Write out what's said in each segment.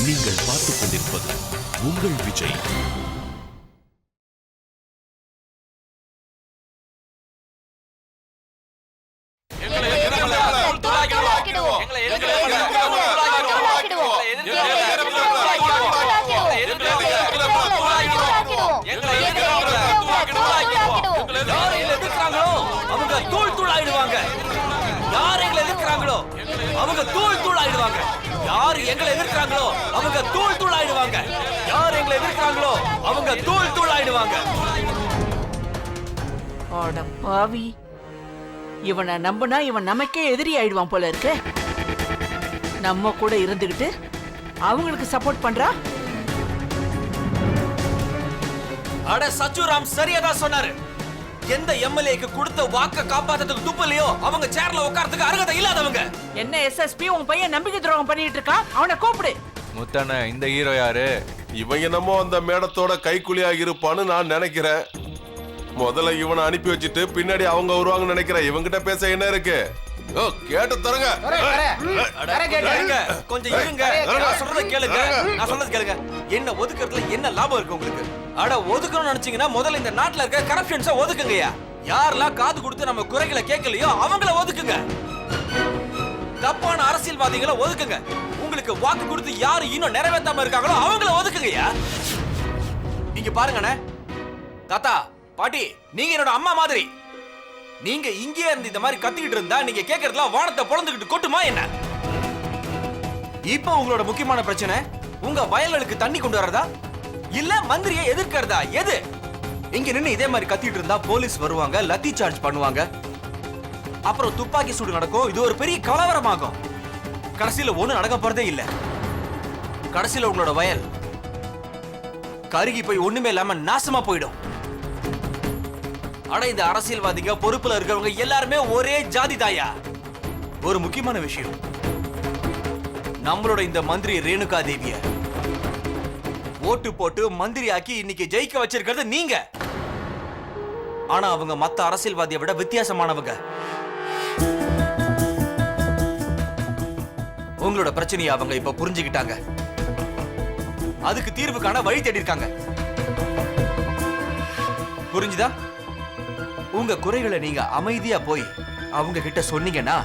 நீங்கள் பார்த்துக் கொண்டிருப்பது உங்கள் விஜய். அவங்க தூள் தூள் ஆயிடுவாங்க. யார் எங்களை எதிர்க்கிறாங்களோ அவங்க தூள் தூள் ஆயிடுவாங்க. யார் எங்களை எதிர்க்கிறாங்களோ அவங்க தூள் தூள் ஆயிடுவாங்க. யார் எங்களை எதிர்க்கிறாங்களோ அவங்க தூள் தூள் ஆயிடுவாங்க. அட பாவி, இவனை நம்பினா இவன் நமக்கே எதிரி ஆயிடுவான் போல இருக்கு. நம்ம கூட இருந்துகிட்டு அவங்களுக்கு சப்போர்ட் பண்றா. அட சச்சுராம் சரியாதான் சொன்னாரு. எந்த எம்எல்ஏக்கு கொடுத்த வாக்க காப்பாத்துறதுக்கு துப்பலையோ அவங்க சேர்ல உட்கார்றதுக்கு அருகதை இல்லாதவங்க. என்ன எஸ்எஸ்பி உன் பையன் நம்பிக்கை துரோகம் பண்ணிட்டு இருக்கான், அவனை கூப்பிடு. முத்தண்ண, இந்த ஹீரோ யாரு? இவன் என்னமோ அந்த மேடத்தோட கைக்குலியாக இருப்பான்னு நான் நினைக்கிறேன். முதல்ல இவனை அனுப்பி வச்சுட்டு பின்னாடி அவங்க வருவாங்கன்னு நினைக்கிறேன். இவங்கிட்ட பேச என்ன இருக்கு? ஓ, கேட்டு தரங்க. கொஞ்சம் இருங்க, நான் சொல்றத கேளுங்க. நான் சொல்றது கேளுங்க. என்ன ஒதுக்குறதுல என்ன லாபம் இருக்கு உங்களுக்கு? அட ஒதுக்கணும்னு நினைச்சீங்கன்னா முதல்ல இந்த நாட்டுல இருக்க கரப்ஷன்ஸை ஒதுக்குங்கயா. யாரெல்லாம் காது கொடுத்து நம்ம குறைகளை கேட்கலையோ அவங்கள ஒதுக்குங்க. தப்பான அரசியல்வாதிகளை ஒதுக்குங்க. உங்களுக்கு வாக்கு கொடுத்து யாரு இன்னும் நிறைவேற்றாம இருக்காங்களோ அவங்கள ஒதுக்குங்கயா. இங்க பாருங்கண்ணே, தாத்தா பாட்டி, நீங்க என்னோட அம்மா மாதிரி. நீங்க இங்கே இருந்து இந்த மாதிரி கத்திக்கிட்டு இருந்தா நீங்க கேட்கறதுலாம் வானத்தை பொளந்துக்கிட்டு கொட்டுமா என்ன? இப்போ உங்களோட முக்கியமான பிரச்சனை உங்க வயல்களுக்கு தண்ணி கொண்டு வரதா இல்ல மந்திரியை எதிர்க்கிறதா? எது? இங்க நின்னு இதே மாதிரி கத்திட்டு இருந்தா போலீஸ் வருவாங்க, லத்தி சார்ஜ் பண்ணுவாங்க, அப்புறம் துப்பாக்கி சூடு நடக்கும். இது ஒரு பெரிய கலவரமாகும். கடைசியில ஒண்ணு நடக்க போறதே இல்ல. கடைசியில உங்களோட வயல் கருகி போய் ஒண்ணுமே இல்லாம நாசமா போயிடும். அட, இந்த அரசியல்வாதிங்க பொறுப்புல இருக்கிறவங்க எல்லாருமே ஒரே ஜாதி தாயா. ஒரு முக்கியமான விஷயம், நம்மளோட இந்த மந்திரி ரேணுகா தேவிய ஓட்டு போட்டு மந்திரி ஆக்கி இன்னைக்கு ஜெயிக்க வச்சிருக்கிறது நீங்க. ஆனா அவங்க மத்த அரசியல்வாதியை விட வித்தியாசமானவங்க. உங்களோட பிரச்சனையை அவங்க இப்ப புரிஞ்சுக்கிட்டாங்க. அதுக்கு தீர்வு காண வழி தேடி இருக்காங்க. புரிஞ்சுதா? உங்க குறைகளை நீங்க அமைதியா போய் அவங்க கிட்ட சொன்னீங்கன்னா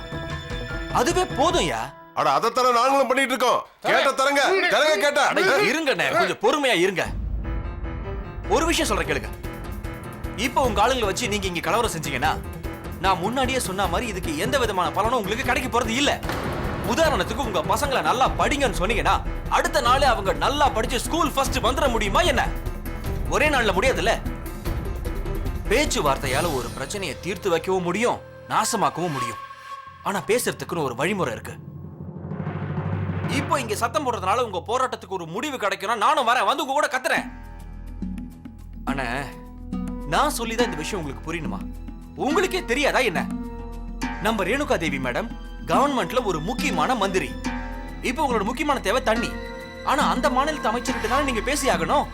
அதுவே போதும்யா. அட, அதை தர நாங்களும் பண்ணிட்டு இருக்கோம். கேட்ட தரங்க. தரங்க கேட்டா. இருங்கண்ணே, கொஞ்சம் பொறுமையா இருங்க. ஒரு விஷயம் சொல்ற கேளுங்க. இப்ப உங்க ஆளுங்களை வச்சு நீங்க இங்க கலவரம் செஞ்சீங்கன்னா நான் முன்னாடியே சொன்ன மாதிரி இதுக்கு எந்த விதமான பலனும் உங்களுக்கு கிடைக்க போறது இல்ல. உதாரணத்துக்கு உங்க பசங்களை நல்லா படிங்கன்னு சொன்னீங்கன்னா அடுத்த நாளே அவங்க நல்லா படிச்சு ஸ்கூல் ஃபர்ஸ்ட் வந்துட முடியுமா என்ன? ஒரே நாள்ல முடியாதுல்ல. பேச்சுவார்த்தையால ஒரு பிரச்சனையை தீர்த்து வைக்கவும் முடியும், நாசமாக்கவும் முடியும். ஆனா பேசுறதுக்குன்னு ஒரு வழிமுறை இருக்கு. இப்போ இங்க சத்தம் போடுறதுனால உங்க போராட்டத்துக்கு ஒரு முடிவு கிடைக்கணும். நானும் வரேன், வந்து உங்க கூட கத்துறேன். ஆனா நான் சொல்லிதான் இந்த விஷயம் உங்களுக்கு புரியணுமா? உங்களுக்கே தெரியாதா என்ன? நம்ம ரேணுகா தேவி மேடம் கவர்மெண்ட்ல ஒரு முக்கியமான மந்திரி. இப்போ உங்களோட முக்கியமான தேவை தண்ணி. ஆனா அந்த மாநிலத்து அமைச்சர்கிட்ட தானே நீங்க பேசி ஆகணும்.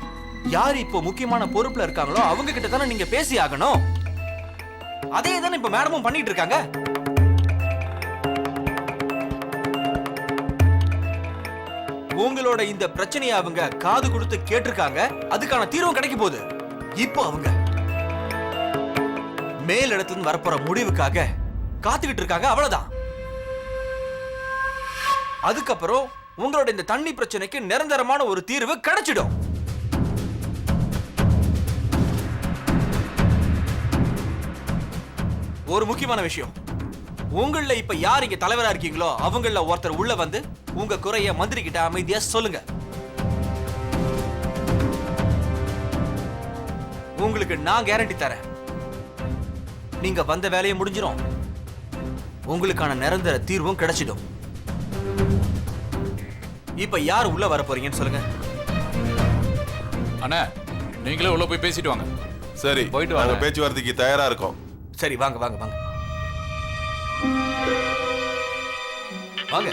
யார் இப்போ முக்கியமான பொறுப்புல இருக்காங்களோ அவங்க கிட்ட தானே நீங்க பேசி ஆகணும். அதே தானே இப்ப மேடமும் பண்ணிட்டு இருக்காங்க. உங்களோட இந்த பிரச்சனையை அவங்க காது கொடுத்து கேட்டிருக்காங்க. அதுக்கான தீர்வும் கிடைக்க போகுது. இப்போ அவங்க மேலிடத்துல இருந்து வரப்போற முடிவுக்காக காத்துக்கிட்டு இருக்காங்க. அவ்வளவுதான். அதுக்கப்புறம் உங்களோட இந்த தண்ணி பிரச்சனைக்கு நிரந்தரமான ஒரு தீர்வு கிடைச்சிடும். ஒரு முக்கியமான விஷயம், உங்கள இப்ப யார் இங்க தலைவரா இருக்கீங்களோ அவங்கள ஒருத்தர் உள்ள வந்து உங்க குறைய மந்திரி கிட்ட அமைதியா சொல்லுங்க. உங்களுக்கு நான் கேரண்டி தரேன், நீங்க வந்த வேலையை முடிஞ்சிடும். உங்களுக்கான நிரந்தர தீர்வும் கிடைச்சிடும். இப்ப யார் உள்ள வர போறீங்கன்னு சொல்லுங்க. அண்ணா, நீங்களே உள்ள போய் பேசிட்டு வாங்க. சரி, போயிட்டு வாங்க. வாங்க. பேச்சுவார்த்தைக்கு தயாரா இருக்கோம். சரி, வாங்க வாங்க வாங்க வாங்க.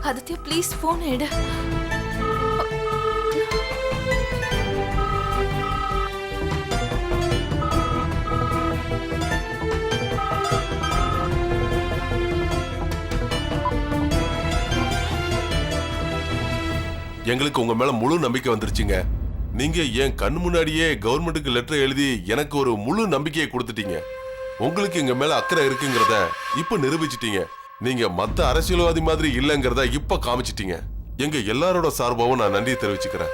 ஆதித்யா ப்ளீஸ் போன் எடு. எங்களுக்கு உங்க மேல முழு நம்பிக்கை வந்துருச்சுங்க. நீங்க என் கண் முன்னாடியே கவர்மெண்ட்டுக்கு லெட்டர் எழுதி எனக்கு ஒரு முழு நம்பிக்கையை கொடுத்துட்டீங்க. உங்களுக்கு எங்க மேல அக்கறை இருக்குங்கிறத இப்ப நிரூபிச்சிட்டீங்க. நீங்க மத்த அரசியல்வாதி மாதிரி இல்லைங்கிறத இப்ப காமிச்சிட்டீங்க. எங்க எல்லாரோட சார்பாவும் நான் நன்றியை தெரிவிச்சுக்கிறேன்.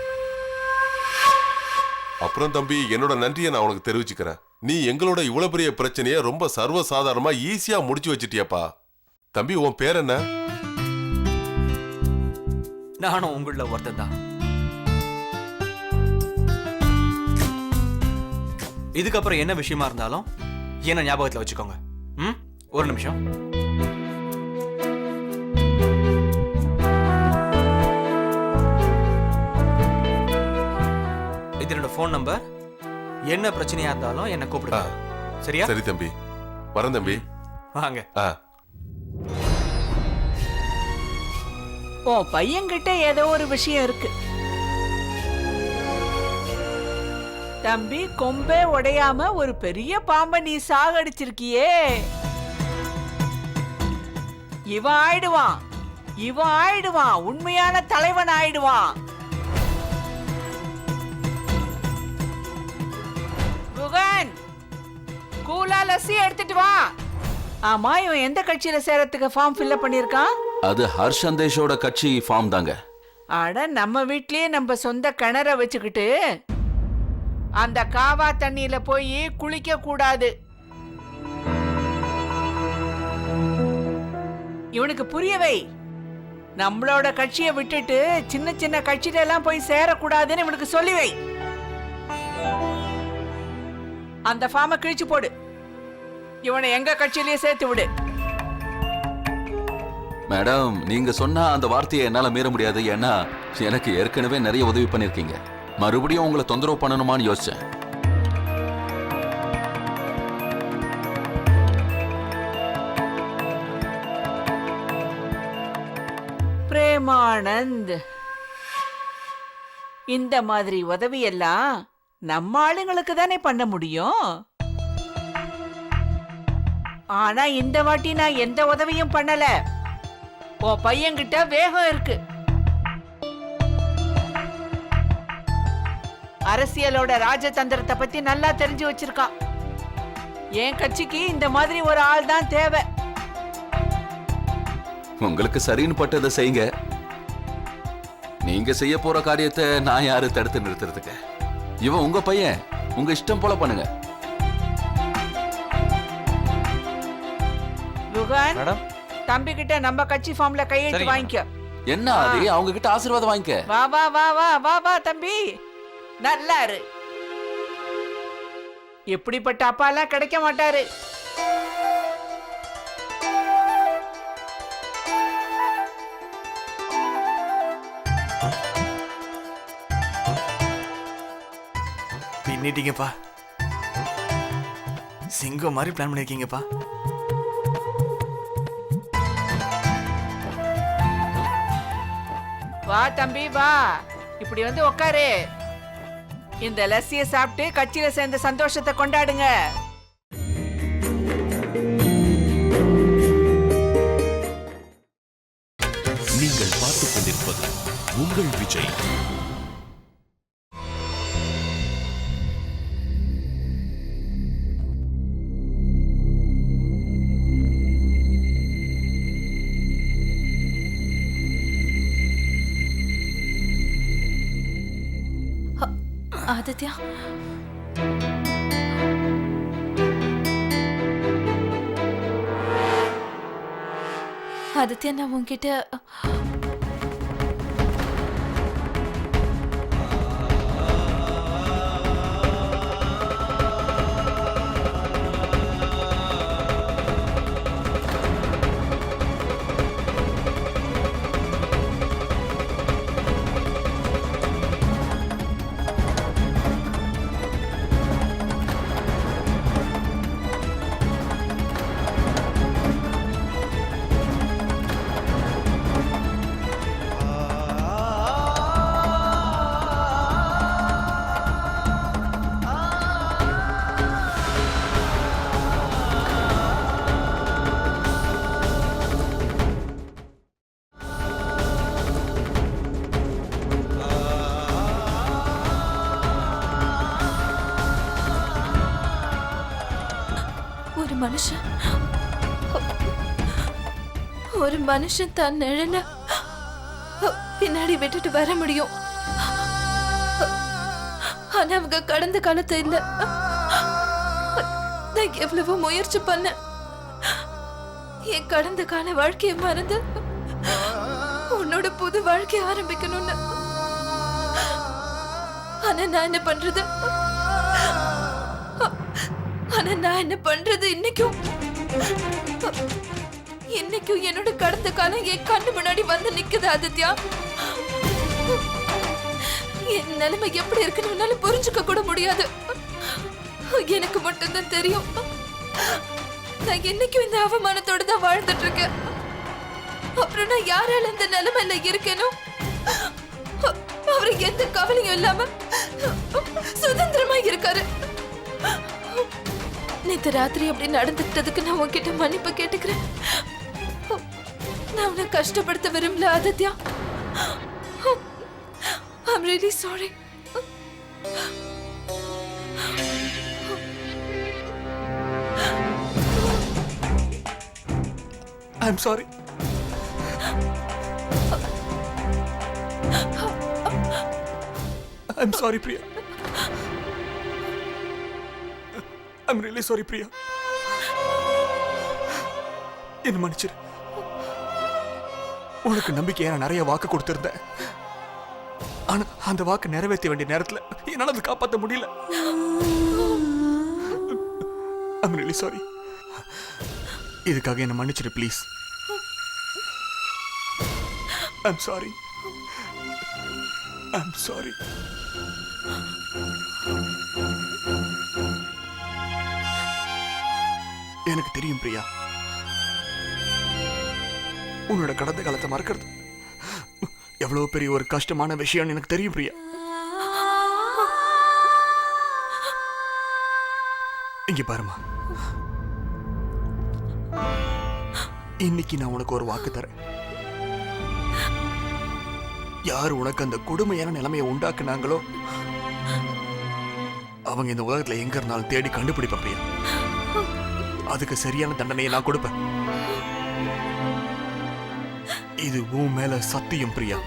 அப்புறம் தம்பி, என்னோட நன்றியை நான் உனக்கு தெரிவிச்சுக்கிறேன். நீ எங்களோட இவ்வளவு பெரிய பிரச்சனையை ரொம்ப சர்வசாதாரணமா ஈஸியா முடிச்சு வச்சிட்டியப்பா. தம்பி, உன் பேர் என்ன? நானும் உங்கள ஒருத்தன் தான். இதுக்கப்புறம் என்ன விஷயமா இருந்தாலும் என்ன ஞாபகத்துல வச்சுக்கோங்க. ஒரு நிமிஷம். இது என்னோட போன் நம்பர். என்ன பிரச்சனையா இருந்தாலும் என்ன கூப்பிடுங்க. சரியா? சரி தம்பி, வரேன் தம்பி. வாங்க. உன் பையன்கிட்ட ஏதோ ஒரு விஷயம் இருக்கு. தம்பி, கொம்பே உடையாம ஒரு பெரிய பாம்பை நீ சாகடிச்சிருக்கியே. இவன் ஆயிடுவான், இவன் ஆயிடுவான், உண்மையான தலைவன் ஆயிடுவான். குகன், கூலா லஸ்ஸி எடுத்துட்டு வா. ஆமா, இவன் எந்த கட்சியில சேரத்துக்கு ஃபார்ம் ஃபில்அப் பண்ணிருக்கான்? அது ஹர்ஷந்தேஷோட கட்சி ஃபார்ம் தாங்க. அட, நம்ம வீட்லயே நம்ம சொந்த கிணற வச்சுக்கிட்டு அந்த காவா தண்ணியில போய் குளிக்க கூடாது. இவனுக்கு புரியவை. நம்மளோட கட்சியை விட்டுட்டு சின்ன சின்ன கட்சியில எல்லாம் போய் சேரக்கூடாதுன்னு இவனுக்கு சொல்லிவை. அந்த ஃபார்மை கிழிச்சு போடு. இவனை எங்க கட்சியிலேயே சேர்த்து விடு. மேடம், நீங்க சொன்னா அந்த வார்த்தையை என்னால மீற முடியாது. ஏன்னா எனக்கு ஏற்கனவே நிறைய உதவி பண்ணிருக்கீங்க. மறுபடியும் உங்களை தொந்தரவு பண்ணணுமான்னு யோசிச்சேன். பிரேமானந்த், இந்த மாதிரி உதவி எல்லாம் நம்ம ஆளுங்களுக்கு தானே பண்ண முடியும். ஆனா இந்த வாட்டி நான் எந்த உதவியும் பண்ணல. உன் பையன்கிட்ட வேகம் இருக்கு. அரசியலோட ராஜதந்திரத்தை பத்தி நல்லா தெரிஞ்சு வச்சிருக்கான். என் கட்சிக்கு இந்த மாதிரி ஒரு ஆள் தான் தேவை. உங்களுக்கு சரின்னு பட்டதை செய்யுங்க. நீங்க செய்ய போற காரியத்தை நான் யாரு தடுத்து நிறுத்துறதுக்கு? இவன் உங்க பையன், உங்க இஷ்டம் போல பண்ணுங்க. குகன், மேடம், தம்பி கிட்ட நம்ம கட்சி ஃபார்ம்ல கையெழுத்து சரிங்க. வாங்கிக்க. என்ன அது? அவங்க கிட்ட ஆசீர்வாதம் வாங்கிக்க. வா வா வா வா வா வா தம்பி, நல்லா இரு. எப்படிப்பட்ட அப்பாலாம் கிடைக்க மாட்டாரு. பின்னிட்டீங்கப்பா. சிங்கம் மாதிரி பிளான் பண்ணிருக்கீங்கப்பா. வா தம்பி வா, இப்படி வந்து உட்காரு. இந்த லஸ்ஸிய சாப்பிட்டு கட்சியில சேர்ந்த சந்தோஷத்தை கொண்டாடுங்க. நீங்கள் பார்த்துக் கொண்டிருப்பது உங்கள் விஜய். ஆதித்யா, ஆதித்யா, நான் உன்கிட்ட ஒரு மனுஷன் தான் நிழல பின்னாடி விட்டுட்டு வர முடியும். ஆனா அவங்க கடந்த காலத்தை இல்ல. நான் எவ்வளவோ முயற்சி பண்ண என் கடந்த கால வாழ்க்கையை மறந்து உன்னோட புது வாழ்க்கையை ஆரம்பிக்கணும்னு. ஆனா நான் என்ன பண்றது இன்னைக்கும் என்னோட கடந்த காலம் என் கண்ணு முன்னாடி வந்து நிக்குது ஆதித்யா. என் நிலைமை எப்படி இருக்குன்னு உன்னால புரிஞ்சுக்க கூட முடியாது. எனக்கு மட்டும்தான் தெரியும். நான் என்னைக்கும் இந்த அவமானத்தோட தான் வாழ்ந்துட்டு இருக்கேன். அப்புறம் நான் யாரால இந்த நிலைமையில இருக்கேனோ அவரு எந்த கவலையும் இல்லாம சுதந்திரமா இருக்காரு. நேத்து ராத்திரி அப்படி நடந்துக்கிட்டதுக்கு நான் உன்கிட்ட மன்னிப்பு கேட்டுக்கிறேன். நான் உன்னை கஷ்டப்படுத்த விரும்பல Aditya. I'm really sorry. I'm sorry. I'm sorry, Priya. I'm really sorry, Priya. என்ன மன்னிச்சிரு. உனக்கு நம்பிக்கையா நான் நிறைய வாக்கு கொடுத்திருந்தேன். ஆனா அந்த வாக்கு நிறைவேற்ற வேண்டிய நேரத்துல என்னால அதை காப்பாற்ற முடியல. I'm really sorry. இதுக்காக என்ன மன்னிச்சிரு please. I'm sorry. I'm sorry. எனக்கு தெரியும் பிரியா, உன்னோட கடந்த காலத்தை மறக்கிறது எவ்வளவு பெரிய ஒரு கஷ்டமான விஷயம் எனக்கு தெரியும் பிரியா. இங்க பாருமா, இன்னைக்கு நான் உனக்கு ஒரு வாக்கு தரேன். யார் உனக்கு அந்த கொடுமையான நிலைமையை உண்டாக்குனாங்களோ அவங்க இந்த உலகத்துல எங்க இருந்தாலும் தேடி கண்டுபிடிப்பேன் பிரியா. அதுக்கு சரியான தண்டனையை நான் கொடுப்பேன். இது உன் மேல சத்தியம் பிரியா.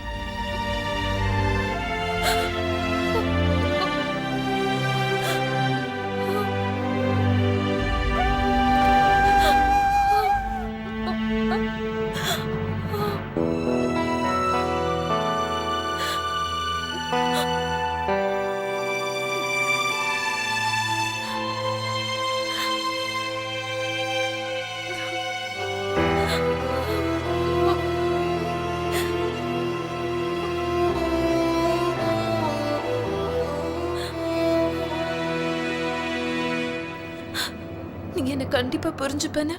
நீங்க என்ன கண்டிப்பா புரிஞ்சுப்பேன்னு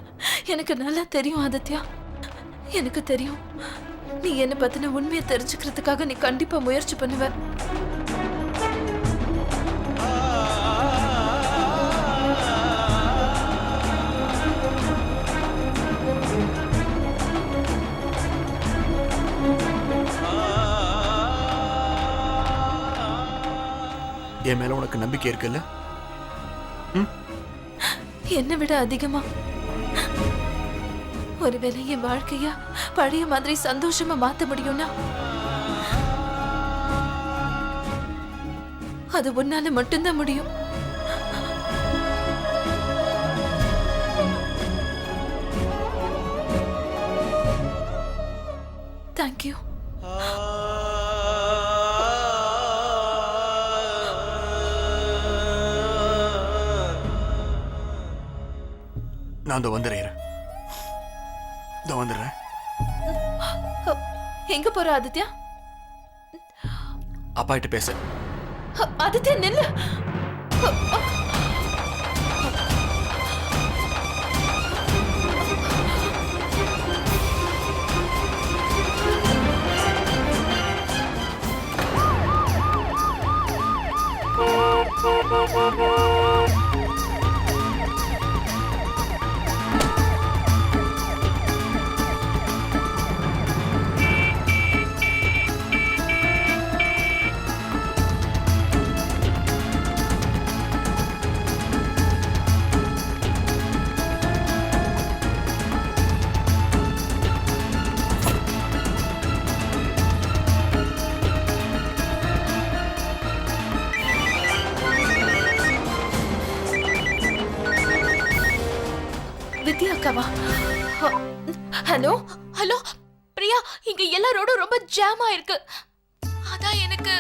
எனக்கு நல்லா தெரியும் ஆதித்யா. எனக்கு தெரியும் நீ என்ன பத்தின உண்மையை தெரிஞ்சுக்கிறதுக்காக நீ கண்டிப்பா முயற்சி பண்ணுவ. என் மேல உனக்கு நம்பிக்கை இருக்குல்ல? என்னை விட அதிகமா. ஒருவேளை என் வாழ்க்கைய பழைய மாதிரி சந்தோஷமா மாத்த முடியும்னா அது உன்னால மட்டும்தான் முடியும். தேங்க்யூ. நான் வந்துடுறேன். எங்க போற ஆதித்யா? அப்பா கிட்ட பேச. ஆதித்யா நில்லு. அக்காவா? ஹலோ ஹலோ பிரியா, இங்க எல்லா ரோடும் ரொம்ப ஜாம் ஆயிருக்கு. அதான் எனக்கு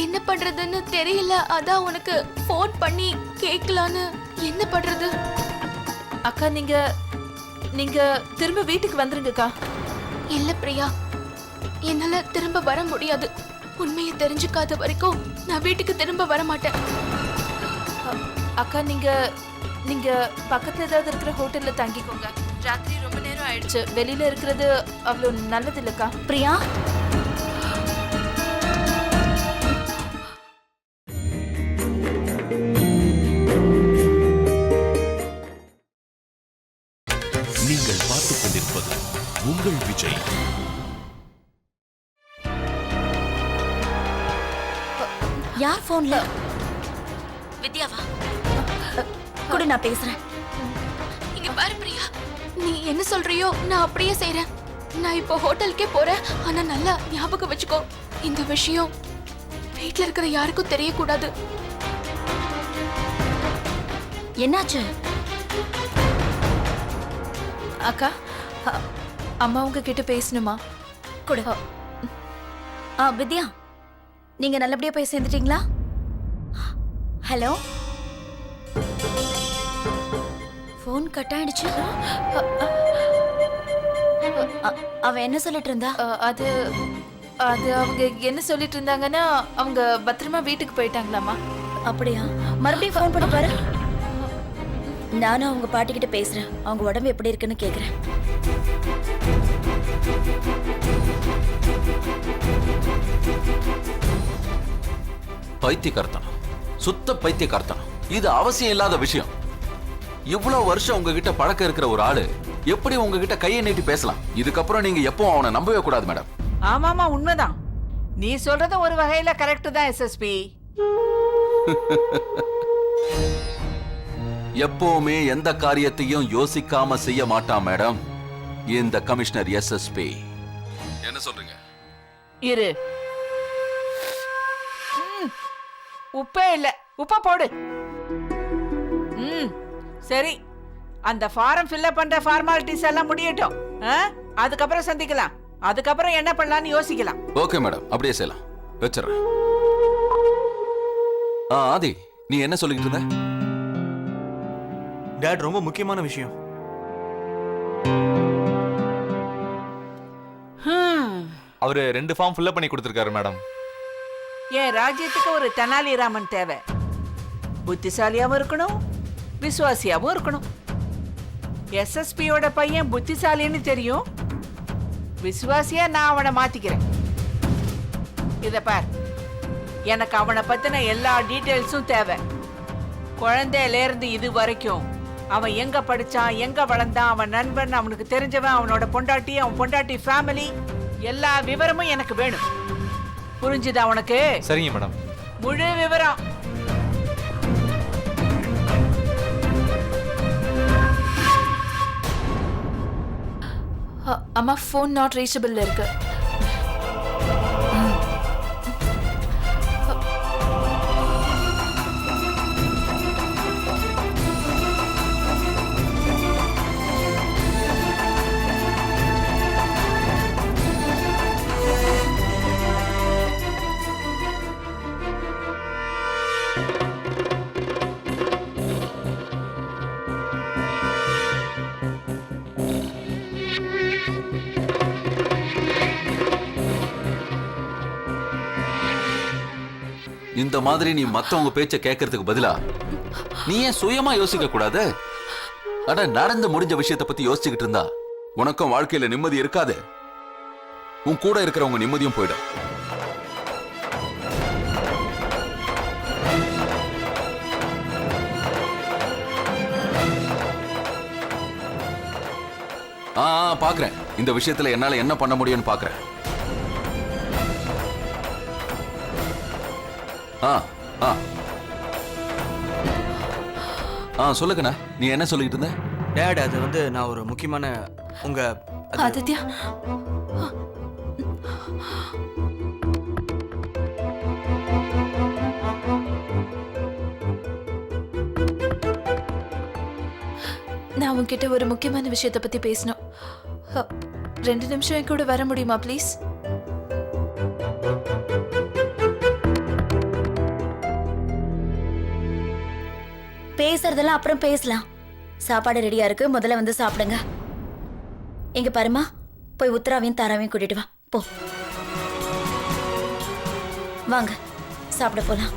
என்ன பண்றதுன்னு தெரியல. அதான் உனக்கு ஃபோன் பண்ணி கேட்கலான்னு. என்ன பண்றது? அக்கா நீங்க திரும்ப வீட்டுக்கு வந்துருங்கக்கா. இல்ல பிரியா, என்னால திரும்ப வர முடியாது. உண்மையை தெரிஞ்சுக்காத வரைக்கும் நான் வீட்டுக்கு திரும்ப வர மாட்டேன். அக்கா நீங்க பக்கத்துல ஏதாவது இருக்கிற ஹோட்டல்ல தங்கிக்கோங்க. ராத்திரி ரொம்ப நேரம் ஆயிடுச்சு. வெளியில இருக்கிறது அவ்வளவு நல்லது இல்லக்கா. பிரியா, நீங்கள் பார்த்துக் கொண்டிருப்பது உங்கள் விஜய். யார் போன்ல? வித்யாவா? கூட நான் பேசுறேன். இங்க பாரு பிரியா, நீ என்ன சொல்றியோ நான் அப்படியே செய்றேன். நான் இப்போ ஹோட்டலுக்கே போறேன். ஆனா நல்லா ஞாபகம் வச்சுக்கோ, இந்த விஷயம் வீட்ல இருக்கிற யாருக்கும் தெரியக்கூடாது. என்னாச்சு? அக்கா, அம்மா உங்ககிட்ட பேசணுமா? கொடு. வித்யா, நீங்க நல்லபடியா போய் சேர்ந்துட்டீங்களா? ஹலோ, போன் கட் ஆயிடுச்சு. அவ என்ன சொல்லிட்டு இருந்தா? அது அவங்க என்ன சொல்லிட்டு இருந்தாங்கன்னா, அவங்க பத்திரமா வீட்டுக்கு போயிட்டாங்களாமா. அப்படியா? மறுபடியும் போன் பண்ணி பாரு. நானும் அவங்க பாட்டி கிட்ட பேசுறேன். அவங்க உடம்பு எப்படி இருக்குன்னு கேக்குறேன். பைத்தியக்காரத்தனம், சுத்த பைத்தியக்காரத்தனம். இது அவசியம் இல்லாத விஷயம். இவ்வளவு வருஷம் உங்ககிட்ட பழக்கம் இருக்கிற ஒரு ஆளு எப்படி உங்ககிட்ட கையை நீட்டி பேசலாம்? இதுக்கப்புறம் நீங்க எப்பவும் அவனை நம்பவே கூடாது மேடம். ஆமாமா, உண்மைதான். நீ சொல்றது ஒரு வகையில கரெக்ட் தான் எஸ்எஸ்பி. எப்பவுமே எந்த காரியத்தையும் யோசிக்காம செய்ய மாட்டான் மேடம் இந்த கமிஷனர் எஸ்எஸ்பி. என்ன சொல்றீங்க? இரு. உப்பே இல்ல, உப்பா போடு. சரி, அந்த ஃபார்ம் ஃபில்அப் பண்ற ஃபார்மாலிட்டிஸ் எல்லாம் முடியட்டும். அதுக்கப்புறம் சந்திக்கலாம். அதுக்கப்புறம் என்ன பண்ணலாம்னு யோசிக்கலாம். ஓகே மேடம், அப்படியே செய்யலாம். வச்சிடறேன். ஆதி, நீ என்ன சொல்லிட்டு இருந்த? டாட், ரொம்ப முக்கியமான விஷயம். அவரு 2 ஃபார்ம் ஃபில்அப் பண்ணி கொடுத்திருக்காரு மேடம். என் ராஜ்யத்துக்கு ஒரு தெனாலிராமன் தேவை. புத்திசாலியாவும் இருக்கணும், விசுவாசியாவும் இருக்கணும். எஸ்எஸ்பியோட பையன் புத்திசாலின்னு தெரியும். விசுவாசியா நான் அவனை மாத்திக்கிறேன். இத பார், எனக்கு அவனை பத்தின எல்லா டீடைல்ஸும் தேவை. குழந்தையில இருந்து இது வரைக்கும் அவன் எங்க படிச்சான், எங்க வளர்ந்தான், அவன் நண்பன், அவனுக்கு தெரிஞ்சவன், அவனோட பொண்டாட்டி, அவன் பொண்டாட்டி ஃபேமிலி, எல்லா விவரமும் எனக்கு வேணும். புரிஞ்சுதா உனக்கு? சரிங்க மேடம். முழு விவரம். அம்மா, ஃபோன் நாட் ரீச்சபிள் இருக்கு. இந்த மாதிரி நீ மத்தவங்க பேச்ச கேட்கறதுக்கு பதிலா நீ ஏன் சுயமா யோசிக்க கூடாது? அட, நடந்து முடிஞ்ச விஷயத்தை பத்தி யோசிச்சுக்கிட்டு இருந்தா உனக்கும் வாழ்க்கையில நிம்மதி இருக்காது. உன் கூட இருக்கிறவங்க நிம்மதியும் போயிடும். பாக்குறேன். இந்த விஷயத்துல என்னால என்ன பண்ண முடியும்னு பாக்குறேன். சொல்லுங்கண்ணா, நீ என்ன சொல்லிட்டு இருந்த? டேட், அது வந்து நான் ஒரு முக்கியமான உங்க ஆதித்யா, நான் உன்கிட்ட ஒரு முக்கியமான விஷயத்தை பத்தி பேசணும். 2 நிமிஷம் என் கூட வர முடியுமா ப்ளீஸ்? பேசுறதெல்லாம் அப்புறம் பேசலாம். சாப்பாடு ரெடியா இருக்கு, முதல்ல வந்து சாப்பிடுங்க. எங்க பாருமா, போய் உத்தராவையும் தாராவையும் கூட்டிட்டு வா. போ, வாங்க சாப்பிட போலாம்.